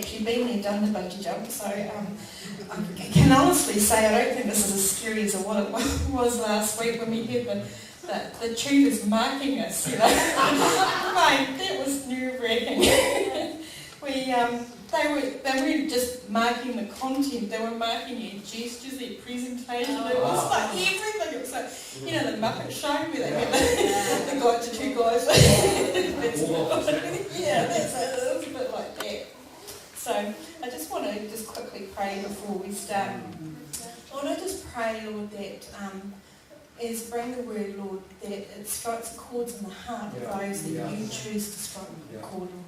actually been there, done the bungee jump, so I can honestly say I don't think this is as scary as what it was last week when we had the tutors marking us, you know. Mate, that was nerve-wracking. They weren't just marking the content, they were marking your gestures, their presentation. It was like everything. It was like, you know, the Muppet Show where they had the two guys. Yeah, that's it. It was a bit like that. So I just want to just quickly pray before we start. Lord, I just pray, Lord, that as bring the word, Lord, that it strikes chords in the heart of those that you choose to strike the chord, Lord.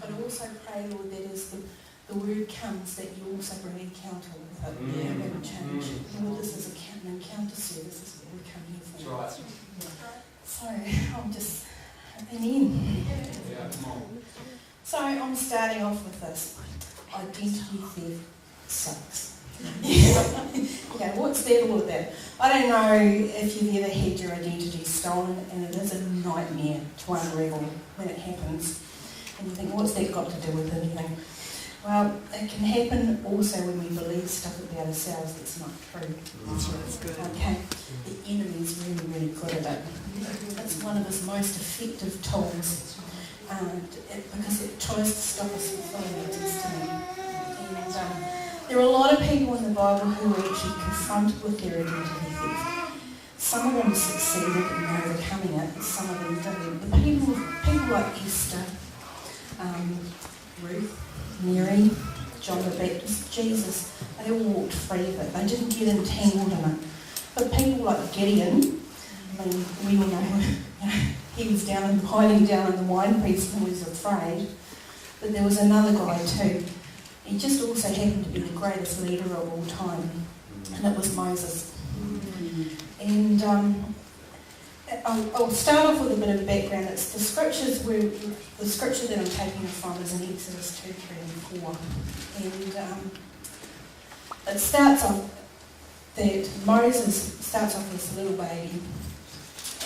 But I also pray, Lord, that as the word comes, that you also bring encounter with it and change. Lord, this is an encounter service. This is what we come here for. That's right. So I'm just, amen. So I'm starting off with this. Identity theft sucks. Okay, what's that all about? I don't know if you've ever had your identity stolen, and it is a nightmare to unravel when it happens. And you think, what's that got to do with anything? Well, it can happen also when we believe stuff about ourselves that's not true. That's good. Okay, the enemy's really, really good at it. It's one of his most effective tools, because it tries to stop us from following our destiny. And there are a lot of people in the Bible who are actually confronted with their identity theft. Some of them succeeded in overcoming it, some of them didn't. The people like Esther, Ruth, Mary, John the Baptist, Jesus, they all walked free of it. They didn't get entangled in it. But people like Gideon, I mean, we all know, he was hiding down in the wine press and was afraid. But there was another guy too. He just also happened to be the greatest leader of all time, and it was Moses. And I'll start off with a bit of background. It's the scripture that I'm taking it from is in Exodus 2, 3 and 4. And it starts off that Moses starts off as a little baby.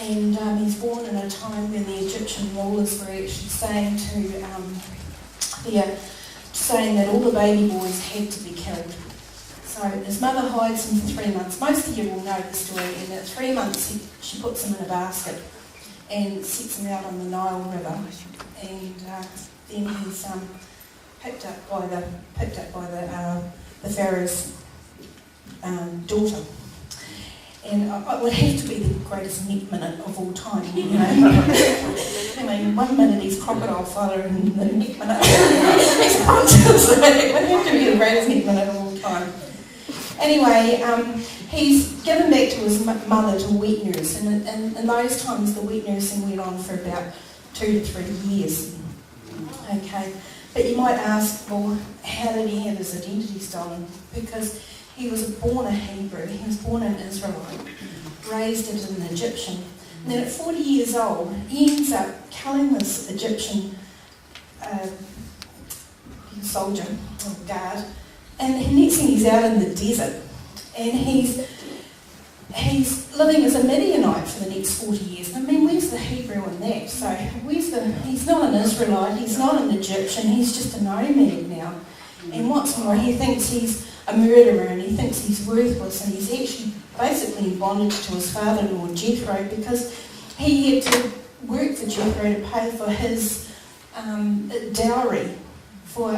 And he's born in a time when the Egyptian rulers were actually saying saying that all the baby boys had to be killed. So his mother hides him for 3 months. Most of you will know the story. And at 3 months, she puts him in a basket and sets him out on the Nile River. And then he's picked up by the Pharaoh's daughter. And it would have to be the greatest neck minute of all time, you know. I mean, 1 minute he's crocodile father and the neck minute he's Pontus. It would have to be the greatest neck minute of all time. Anyway, he's given back to his mother to wet nurse, and in those times the wet nursing went on for about 2 to 3 years. Okay, but you might ask, well, how did he have his identity stolen? Because he was born a Hebrew, he was born an Israelite, raised as an Egyptian. And then at 40 years old, he ends up killing this Egyptian soldier or guard. And the next thing, he's out in the desert. And he's living as a Midianite for the next 40 years. I mean, where's the Hebrew in that? So he's not an Israelite, he's not an Egyptian, he's just a nomad now. And what's more, he thinks he's a murderer and he thinks he's worthless, and he's actually basically in bondage to his father-in-law Jethro, because he had to work for Jethro to pay for his dowry. So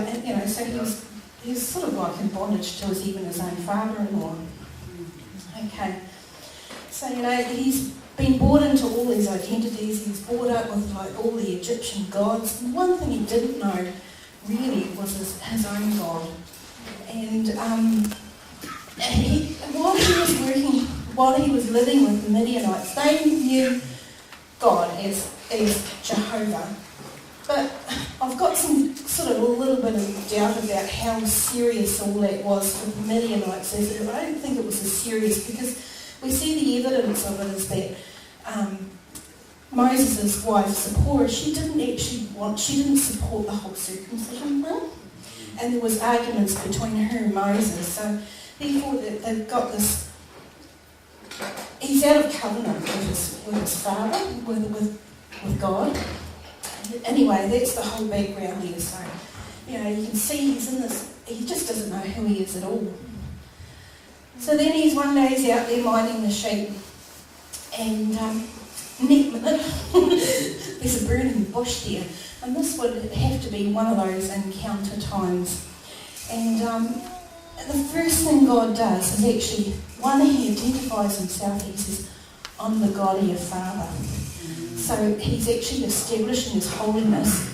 he was sort of like in bondage to even his own father-in-law. Okay, so he's been brought into all these identities. He's brought up with like all the Egyptian gods. And one thing he didn't know really was his own God. And while he was living with the Midianites, they knew God as Jehovah. But I've got some sort of a little bit of doubt about how serious all that was for the Midianites. I don't think it was as serious, because we see the evidence of it is that Moses' wife Zipporah, she didn't support the whole circumcision thing, and there was arguments between her and Moses. So therefore they've got this. He's out of covenant with his father, with God. Anyway, that's the whole background here. So you can see he's in this, he just doesn't know who he is at all. So then one day he's out there minding the sheep, and next minute there's a burning bush there, and this would have to be one of those encounter times. And the first thing God does is actually, he identifies himself. He says, I'm the God of your father. So he's actually establishing his holiness.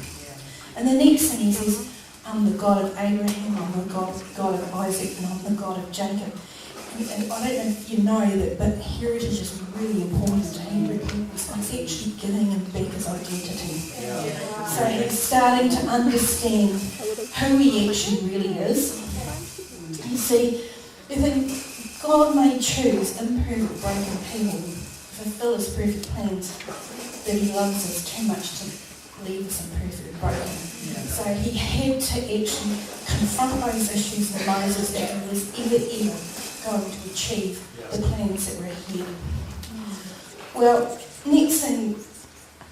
And the next thing he says, I'm the God of Abraham, I'm the God of Isaac, and I'm the God of Jacob. And I don't know if you know that, but heritage is really important to Hebrew people. So it's actually giving him back his identity. So he's starting to understand who he actually really is. You see, God may choose imperfect, broken people to fulfill his perfect plans, that he loves us too much to leave us imperfect and broken. So he had to actually confront those issues with Moses that he was ever going to achieve the plans that were ahead. Well, next thing,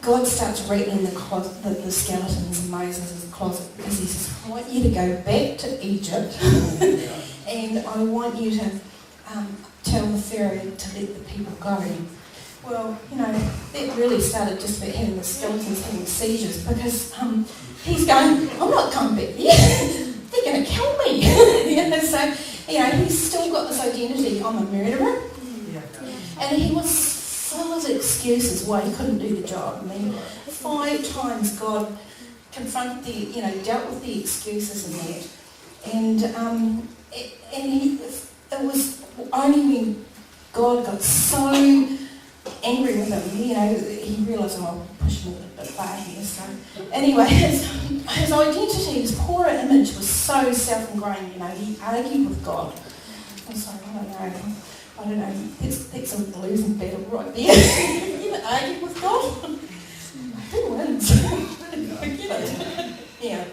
God starts rattling the skeletons in Moses' closet, because he says, I want you to go back to Egypt and I want you to tell the Pharaoh to let the people go. Well, that really started just about having the skeletons having seizures, because he's going, I'm not going back there. They're going to kill me. So, he's still got this identity, I'm a murderer. And he was full of excuses why he couldn't do the job. 5 times God confronted dealt with the excuses and that. And it was only when God got so angry with him, he realised, I'm pushing a bit far here. So anyway, his identity, his poor image was so self-ingrained. He argued with God. I'm sorry, I don't know. That's a losing battle right there. You ever argued with God? Who wins? Forget it. Yeah.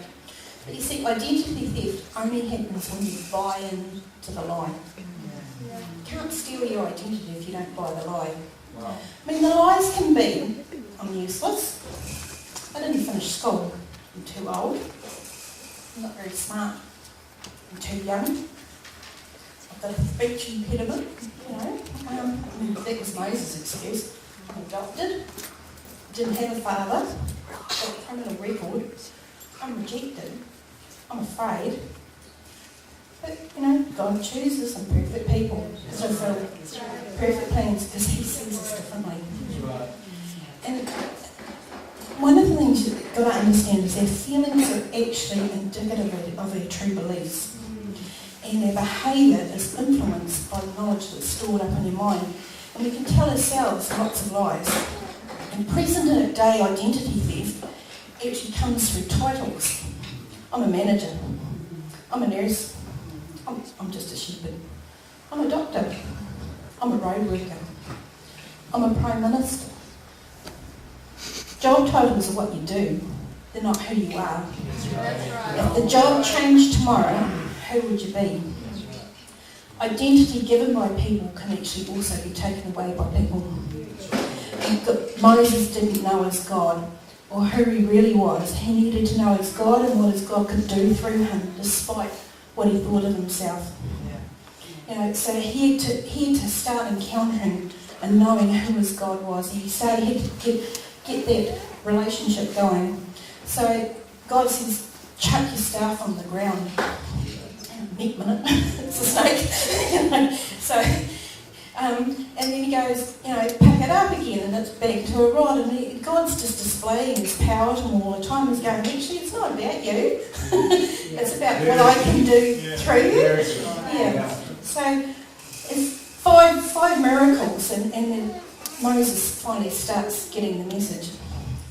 But you see, identity theft only happens when you buy into the lie. You can't steal your identity if you don't buy the lie. Wow. The lies can be, I'm useless, I didn't finish school, I'm too old, I'm not very smart, I'm too young, I've got a speech impediment, that was Moses' excuse. I'm adopted, didn't have a father, got a criminal record, I'm rejected, I'm afraid. But, God chooses imperfect people to fulfill perfect plans because he sees us differently. And one of the things you've got to understand is their feelings are actually indicative of their true beliefs. And their behaviour is influenced by the knowledge that's stored up in your mind. And we can tell ourselves lots of lies. And present day identity theft actually comes through titles. I'm a manager. I'm a nurse. I'm just a shepherd. I'm a doctor. I'm a road worker. I'm a Prime Minister. Job titles are what you do. They're not who you are. If the job changed tomorrow, who would you be? Identity given by people can actually also be taken away by people. And Moses didn't know his God or who he really was. He needed to know his God and what his God could do through him, despite what he thought of himself. So he had to start encountering and knowing who his God was. He had to get that relationship going. So God says, chuck your staff on the ground. Next minute, it's a snake. So, and then he goes, pack it up again, and it's back to a rod. And God's just displaying his power to him all the time. He's going, actually, it's not about you. It's about what I can do through you. Yeah. So it's five miracles, and then Moses finally starts getting the message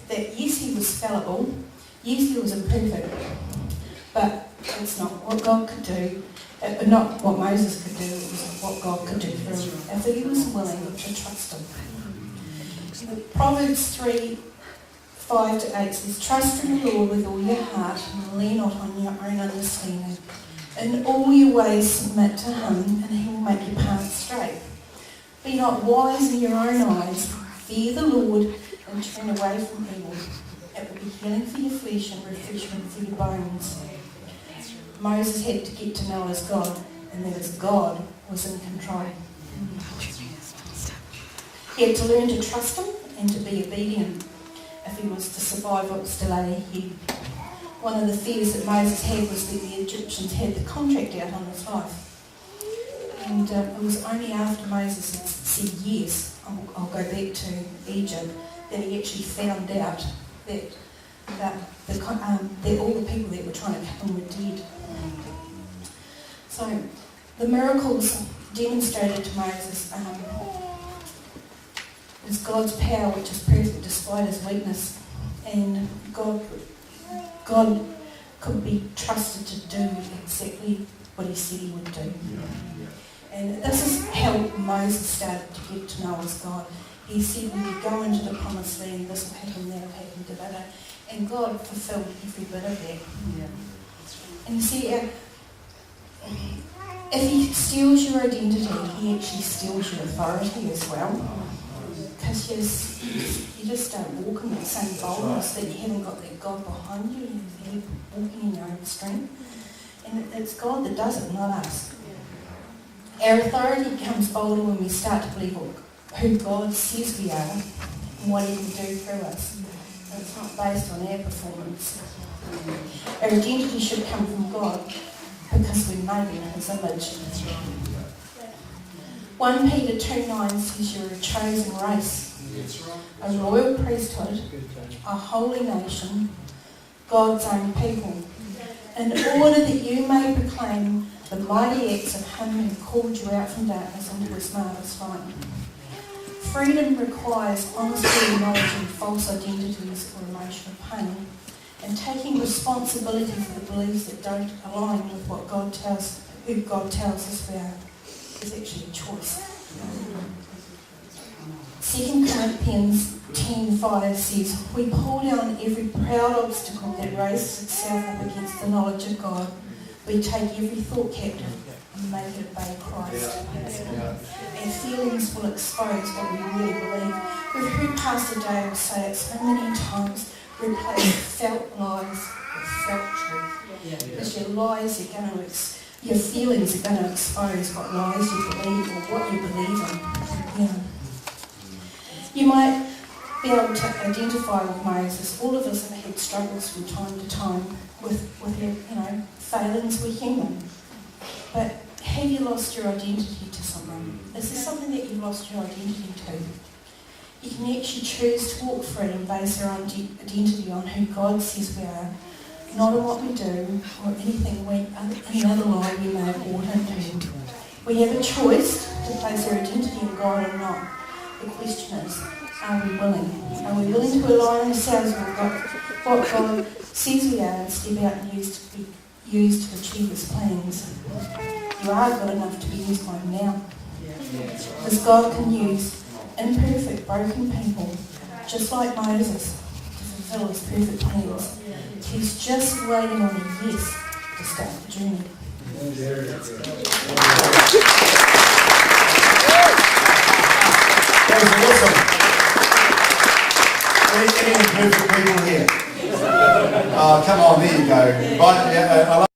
that yes, he was fallible, yes, he was imperfect, but it's not what God could do, not what Moses could do, it was what God could do for him, if he was willing to trust him. Proverbs 3:5-8 says, trust in the Lord with all your heart and lean not on your own understanding. In all your ways submit to him, and he will make your paths straight. Be not wise in your own eyes. Fear the Lord and turn away from evil. It will be healing for your flesh and refreshment for your bones. Moses had to get to know his God, and that his God was in control. He had to learn to trust him and to be obedient if he was to survive what was to lay ahead. One of the fears that Moses had was that the Egyptians had the contract out on his life. And it was only after Moses had said, yes, I'll go back to Egypt, that he actually found out that all the people that were trying to kill him were dead. So the miracles demonstrated to Moses is God's power, which is perfect despite his weakness, and God could be trusted to do exactly what he said he would do. And this is how Moses started to get to know his God. He said, when you go into the promised land, this will happen, that will happen, da-da-da. And God fulfilled every bit of that. And you see, if he steals your identity, he actually steals your authority as well. Because you just don't walk in that same boldness that you haven't got that God behind you. You're walking in your own strength. And it's God that does it, not us. Our authority becomes bolder when we start to believe who God says we are and what he can do through us. And it's not based on our performance. Our identity should come from God because we're made in his image. 1 Peter 2:9 says you're a chosen race, a royal priesthood, a holy nation, God's own people, in order that you may proclaim the mighty acts of him who called you out from darkness into his marvellous light. Freedom requires honesty, acknowledging false identities or emotional pain, and taking responsibility for the beliefs that don't align with what who God tells us we are. Is actually a choice. 2 Corinthians 10:5 says, we pull down every proud obstacle that raises itself up against the knowledge of God. We take every thought captive and make it obey Christ. Our feelings will expose what we really believe. We've heard Pastor Dale say it so many times, replace felt lies with felt truth. Because your feelings are going to expose what lies you believe or what you believe in. You might be able to identify with Moses. All of us have had struggles from time to time with failings. We're human. But have you lost your identity to someone? Is there something that you've lost your identity to? You can actually choose to walk free and base our identity on who God says we are, not on what we do or any other lie we may have bought into. We have a choice to place our identity in God or not. The question is, are we willing? Are we willing to align ourselves with what God says we are and step out and used to achieve his plans? You are good enough to be used by him now. Because God can use imperfect, broken people, just like Moses, to fulfill his perfect plans. He's just waiting on a yes to start the journey. That was awesome. Any imperfect people here? Come on, there you go. Right, I love